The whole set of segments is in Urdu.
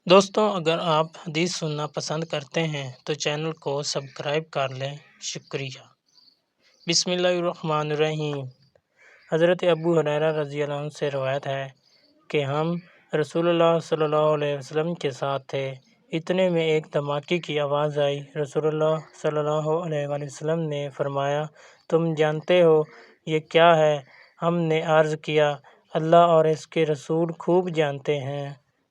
دوستوں اگر آپ حدیث سننا پسند کرتے ہیں تو چینل کو سبسکرائب کر لیں، شکریہ۔ بسم اللہ الرحمن الرحیم۔ حضرت ابو ہریرہ رضی اللہ عنہ سے روایت ہے کہ ہم رسول اللہ صلی اللہ علیہ وسلم کے ساتھ تھے، اتنے میں ایک دھماکے کی آواز آئی۔ رسول اللہ صلی اللہ علیہ وسلم نے فرمایا، تم جانتے ہو یہ کیا ہے؟ ہم نے عرض کیا، اللہ اور اس کے رسول خوب جانتے ہیں۔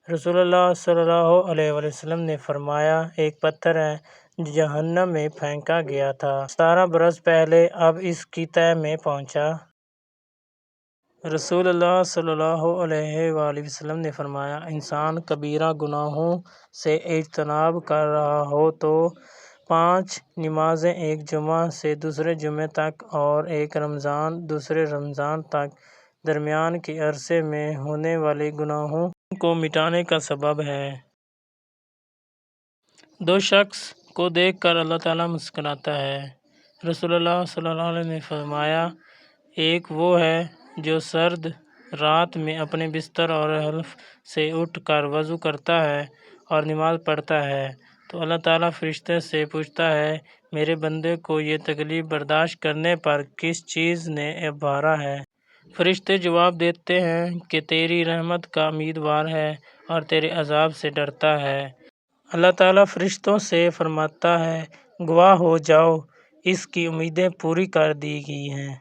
رسول اللہ صلی اللہ علیہ وسلم نے فرمایا، ایک پتھر ہے جو جہنم میں پھینکا گیا تھا 17 برس پہلے، اب اس کی تہہ میں پہنچا۔ رسول اللہ صلی اللہ علیہ وسلم نے فرمایا، انسان کبیرہ گناہوں سے اجتناب کر رہا ہو تو 5 نمازیں، ایک جمعہ سے دوسرے جمعے تک اور ایک رمضان دوسرے رمضان تک، درمیان کے عرصے میں ہونے والے گناہوں کو مٹانے کا سبب ہے۔ 2 شخص کو دیکھ کر اللہ تعالیٰ مسکراتا ہے۔ رسول اللہ صلی اللہ علیہ وسلم نے فرمایا، ایک وہ ہے جو سرد رات میں اپنے بستر اور اہل سے اٹھ کر وضو کرتا ہے اور نماز پڑھتا ہے تو اللہ تعالیٰ فرشتے سے پوچھتا ہے، میرے بندے کو یہ تکلیف برداشت کرنے پر کس چیز نے ابھارا ہے؟ فرشتے جواب دیتے ہیں کہ تیری رحمت کا امیدوار ہے اور تیرے عذاب سے ڈرتا ہے۔ اللہ تعالیٰ فرشتوں سے فرماتا ہے، گواہ ہو جاؤ، اس کی امیدیں پوری کر دی گئی ہیں۔